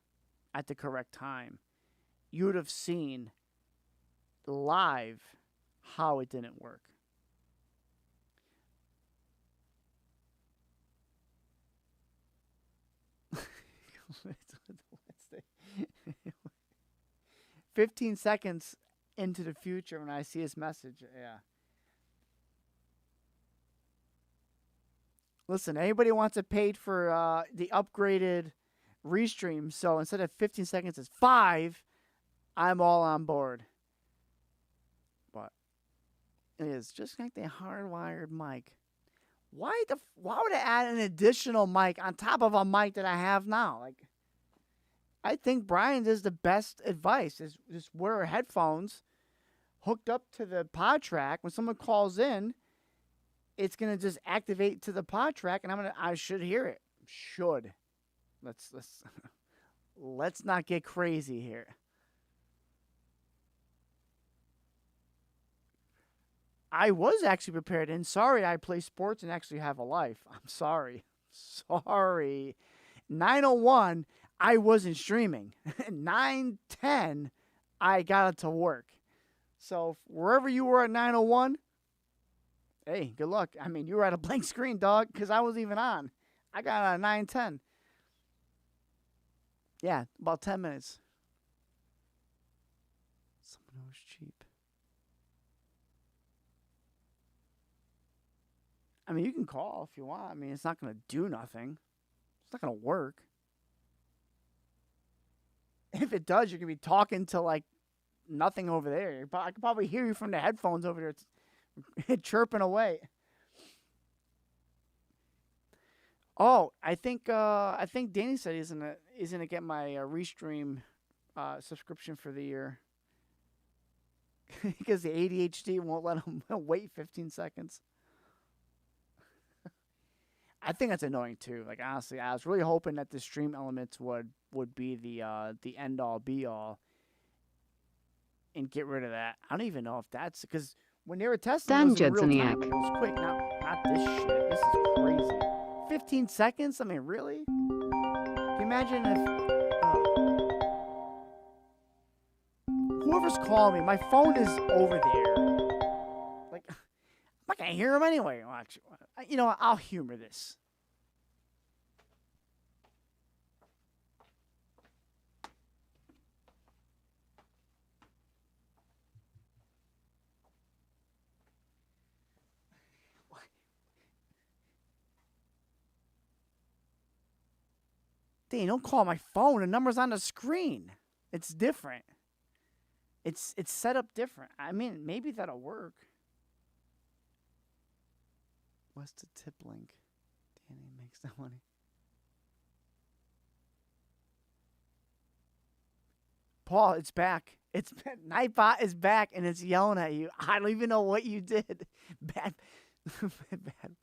at the correct time, you would have seen live how it didn't work. Let's see. 15 seconds into the future when I see his message. Yeah. Listen, anybody wants it paid for the upgraded Restream, so instead of 15 seconds, it's 5. I'm all on board. But it is just like the hardwired mic. Why would I add an additional mic on top of a mic that I have now? Like, I think Brian's is the best advice. Is just wear headphones hooked up to the PodTrak. When someone calls in, it's gonna just activate to the PodTrak, and I should hear it. Should. Let's not get crazy here. I was actually prepared, and sorry I play sports and actually have a life. I'm sorry. Sorry. 9:01, I wasn't streaming. 9:10, I got it to work. So wherever you were at 9:01, hey, good luck. I mean, you were at a blank screen, dog, because I wasn't even on. I got on at 9:10. Yeah, about 10 minutes. Someone who was cheap. I mean, you can call if you want. I mean, it's not going to do nothing. It's not going to work. If it does, you're going to be talking to, like, nothing over there. I can probably hear you from the headphones over there. It's chirping away. Oh, I think Danny said he's gonna get my Restream subscription for the year because the ADHD won't let him wait 15 seconds. I think that's annoying too. Like, honestly, I was really hoping that the StreamElements would be the end all be all and get rid of that. I don't even know if that's because when they were testing, it was in real time. It was quick. Not this shit. This is crazy. 15 seconds? I mean, really? Can you imagine if whoever's calling me, my phone is over there. Like, I'm not gonna hear him anyway. Well, actually, you know what? I'll humor this. Dang, don't call my phone. The number's on the screen. It's different. It's set up different. I mean, maybe that'll work. What's the tip link? Danny makes no money. Paul, it's back. It's Nightbot is back and it's yelling at you. I don't even know what you did. Bad. Bad.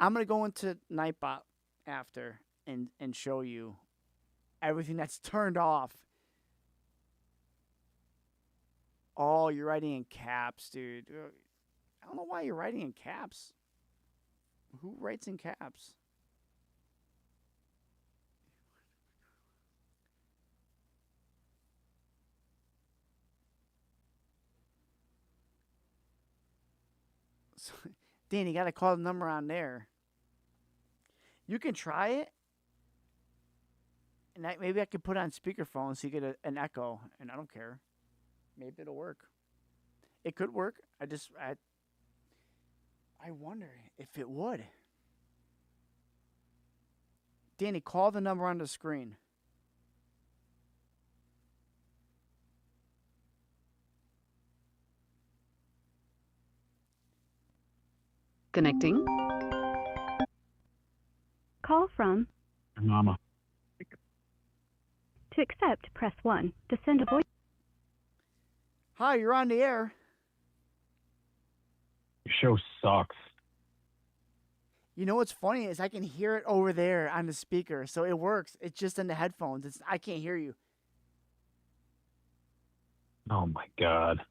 I'm gonna go into Nightbot after and show you everything that's turned off. Oh, you're writing in caps, dude. I don't know why you're writing in caps. Who writes in caps? So, Dan, you got to call the number on there. You can try it. And maybe I could put it on speakerphone so you get an echo, and I don't care. Maybe it'll work. It could work. I wonder if it would. Danny, call the number on the screen. Connecting. Call from Mama. To accept, press 1. To send a voice. Hi, you're on the air. Your show sucks. You know what's funny is I can hear it over there on the speaker, so it works. It's just in the headphones. I can't hear you. Oh my God.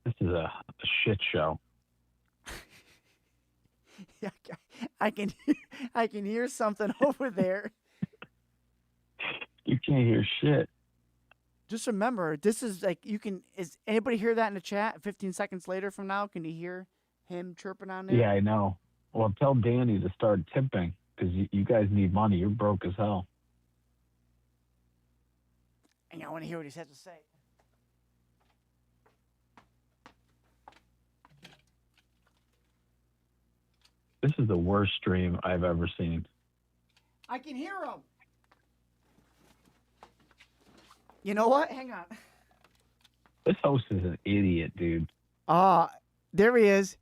This is a shit show. Yeah, I can hear something over there. You can't hear shit. Just remember, this is like is anybody hear that in the chat 15 seconds later from now? Can you hear him chirping on there? Yeah, I know. Well, tell Danny to start tipping because you guys need money. You're broke as hell. And I want to hear what he has to say. This is the worst stream I've ever seen. I can hear him. You know what? Hang on. This host is an idiot, dude. There he is.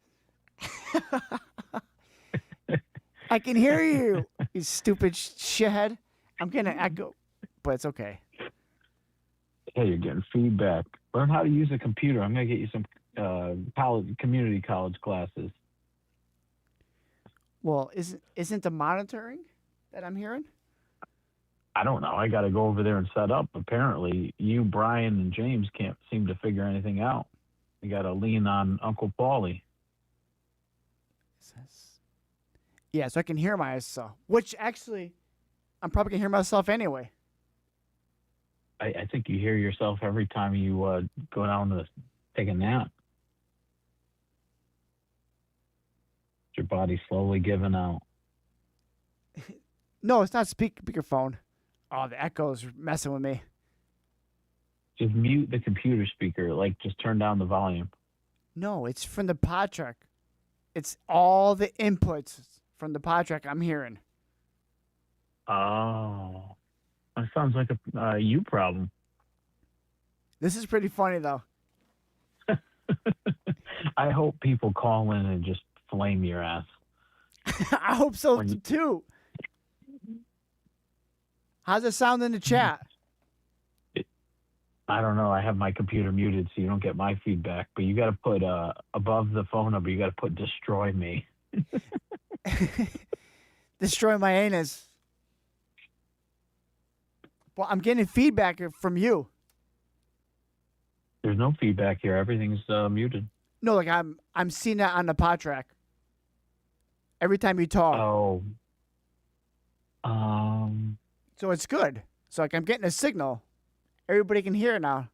I can hear you, you stupid shithead. I'm getting an echo, but it's okay. Hey, you're getting feedback. Learn how to use a computer. I'm going to get you some community college classes. Well, isn't the monitoring that I'm hearing? I don't know. I got to go over there and set up. Apparently, you, Brian, and James can't seem to figure anything out. You got to lean on Uncle Paulie. Yeah, so I can hear myself. Which actually, I'm probably gonna hear myself anyway. I think you hear yourself every time you go down to take a nap. Your body's slowly giving out. No, it's not speakerphone. Oh, the echo's messing with me. Just mute the computer speaker. Like, just turn down the volume. No, it's from the PodTrak. It's all the inputs from the PodTrak I'm hearing. Oh, that sounds like a you problem. This is pretty funny though. I hope people call in and just flame your ass. I hope so When you- too. How's it sound in the chat? I don't know. I have my computer muted, so you don't get my feedback. But you got to put above the phone number. You got to put "destroy me." Destroy my anus. Well, I'm getting feedback from you. There's no feedback here. Everything's muted. No, like I'm seeing that on the PodTrak. Every time you talk. Oh. So it's good. So like I'm getting a signal. Everybody can hear it now.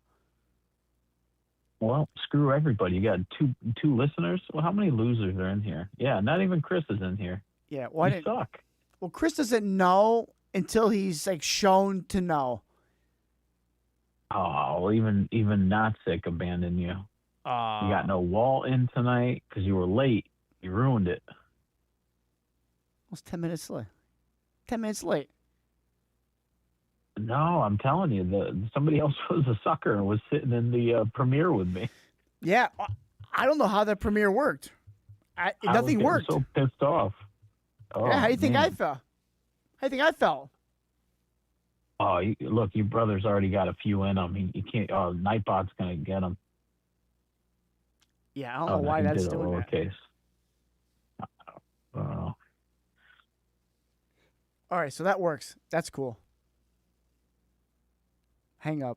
Well, screw everybody. You got two listeners. Well, how many losers are in here? Yeah, not even Chris is in here. Yeah. Why You didn't? suck. Well, Chris doesn't know until he's like shown to know. Oh, even not sick abandoned you. You got no wall in tonight because you were late. You ruined it. Almost 10 minutes late. 10 minutes late. No, I'm telling you, somebody else was a sucker and was sitting in the premiere with me. Yeah. I don't know how that premiere worked. Nothing I was worked. so pissed off. Oh, Yeah, how do you think man. I felt? How do you think I felt? Oh, look, your brother's already got a few in him. He can't. Oh, Nightbot's gonna get him. Yeah, I don't know why that's doing that. Lowercase. Oh, All right, so that works. That's cool. Hang up.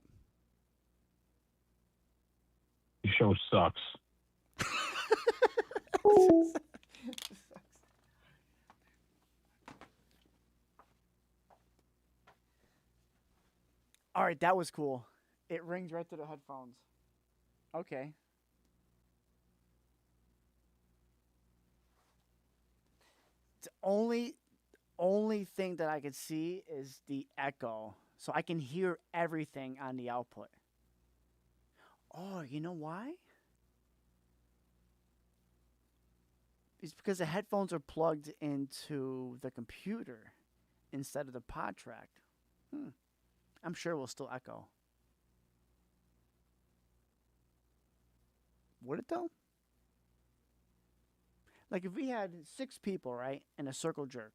your show sucks. All right, that was cool. It rings right to the headphones. Okay. The only thing that I could see is the echo. So I can hear everything on the output. Oh, you know why? It's because the headphones are plugged into the computer instead of the PodTrak. I'm sure it will still echo. Would it though? Like if we had 6 people, right, in a circle jerk,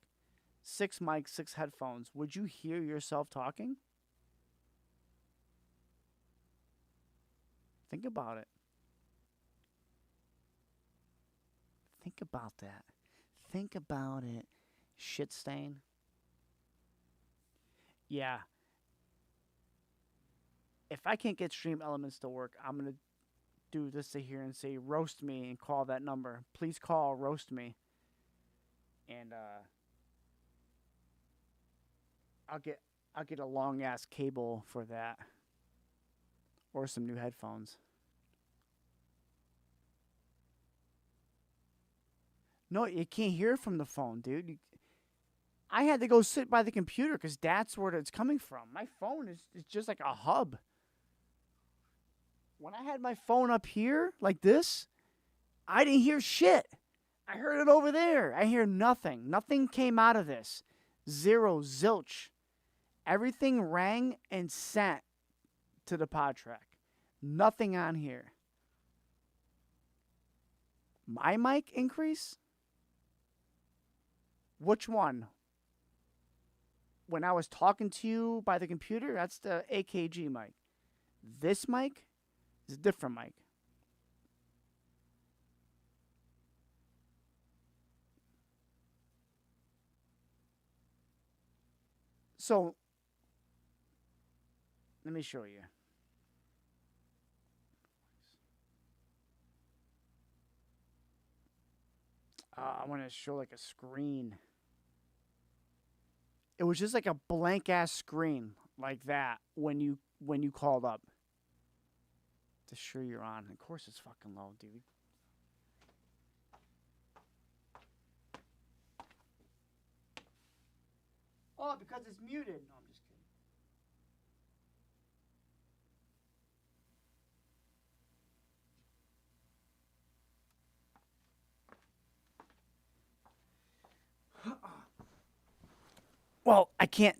6 mics, 6 headphones, would you hear yourself talking? Think about it. Think about that. Think about it. Shit stain. Yeah. If I can't get StreamElements to work, I'm going to do this to here and say roast me and call that number. Please call roast me. And I'll get a long ass cable for that. Or some new headphones. No, you can't hear from the phone, dude. I had to go sit by the computer because that's where it's coming from. My phone is just like a hub. When I had my phone up here like this, I didn't hear shit. I heard it over there. I hear nothing. Nothing came out of this. Zero, zilch. Everything rang and sent to the PodTrak. Nothing on here. My mic increase? Which one? When I was talking to you by the computer, that's the AKG mic. This mic is a different mic. So, let me show you. I want to show like a screen. It was just like a blank ass screen like that when you called up. To sure you're on. Of course it's fucking low, dude. Oh, because it's muted. No, I'm just kidding. Well, I can't,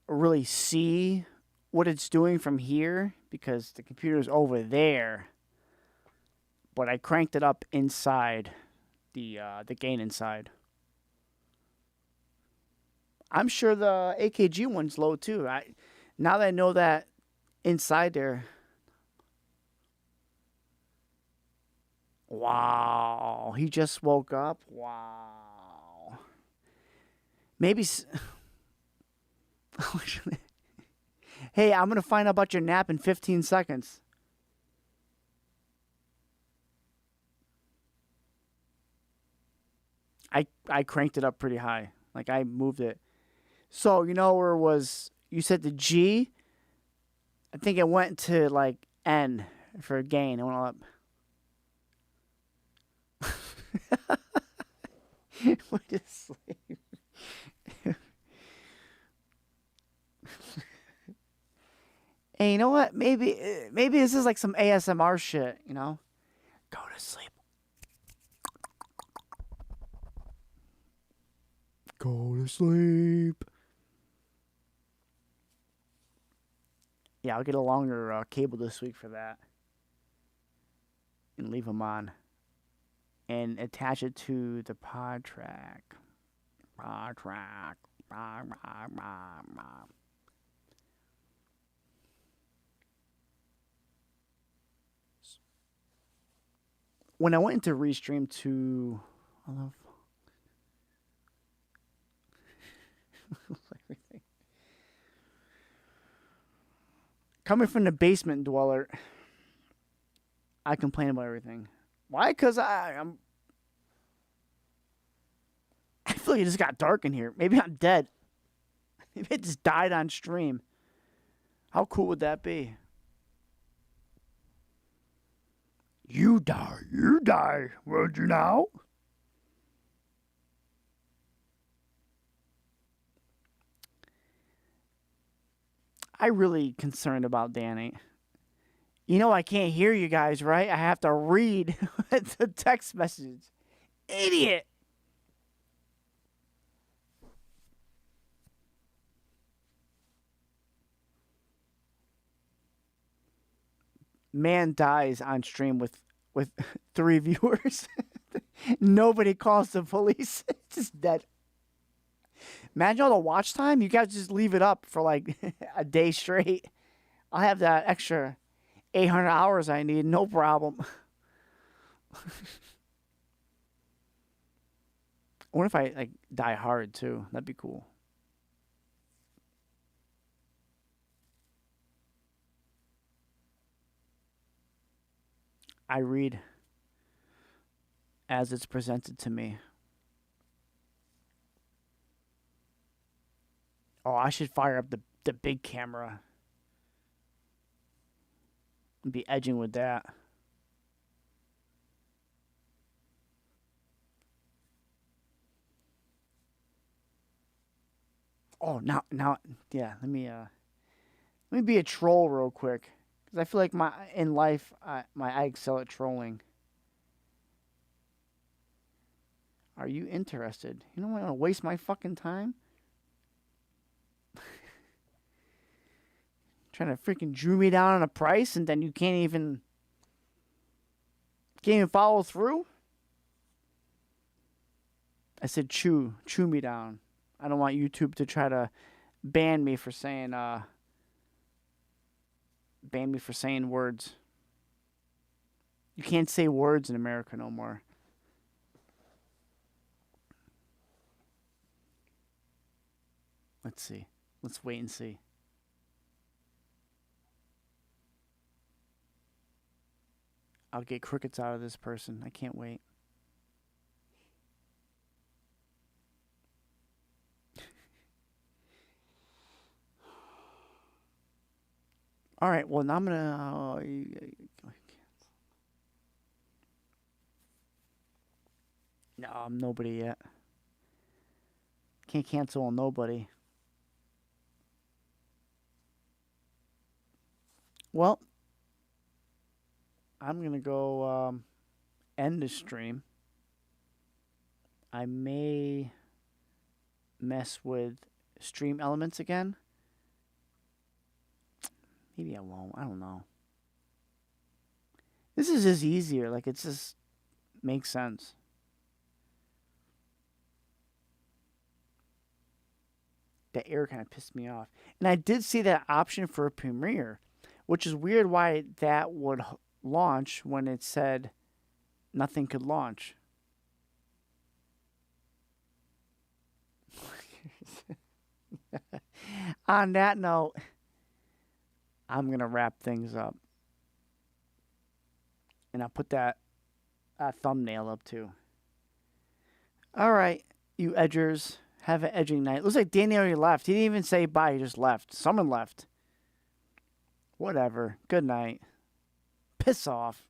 really see what it's doing from here because the computer's over there. But I cranked it up inside the gain inside. I'm sure the AKG one's low too. Now that I know that inside there. Wow, he just woke up. Wow. Maybe. Hey, I'm gonna find out about your nap in 15 seconds. I cranked it up pretty high. Like I moved it. So you know where it was? You said the G. I think it went to like N for gain. It went up. Went to sleep. Hey, you know what? Maybe this is like some ASMR shit. You know, go to sleep. Go to sleep. Yeah, I'll get a longer cable this week for that. And leave them on. And attach it to the PodTrak. PodTrak. When I went into Restream to... I love... everything. Coming from the basement dweller, I complain about everything. Why? Because I feel like it just got dark in here. Maybe I'm dead. Maybe it just died on stream. How cool would that be? You die. Would you now? I really concerned about Danny. You know I can't hear you guys, right? I have to read the text message. Idiot! Man dies on stream with 3 viewers. Nobody calls the police. It's just dead. Imagine all the watch time. You guys just leave it up for like a day straight. I'll have that extra 800 hours I need. No problem. What if I like die hard too? That'd be cool. I read as it's presented to me. Oh, I should fire up the big camera. And be edging with that. Oh, now, yeah. Let me be a troll real quick, because I feel like in life, I excel at trolling. Are you interested? You don't want to waste my fucking time. Trying to freaking drew me down on a price, and then you can't even follow through. I said chew me down. I don't want YouTube to try to ban me for saying words. You can't say words in America no more. Let's see. Let's wait and see. I'll get crickets out of this person. I can't wait. All right, well, now I'm going to... no, I'm nobody yet. Can't cancel on nobody. Well, I'm going to go end the stream. I may mess with StreamElements again. Maybe I won't. I don't know. This is just easier. Like, it just makes sense. The error kind of pissed me off. And I did see that option for a Premiere, which is weird why that would launch when it said nothing could launch. On that note, I'm going to wrap things up. And I'll put that thumbnail up too. All right, you edgers, have an edging night. Looks like Danny already left. He didn't even say bye. He just left. Someone left. Whatever. Good night. Piss off.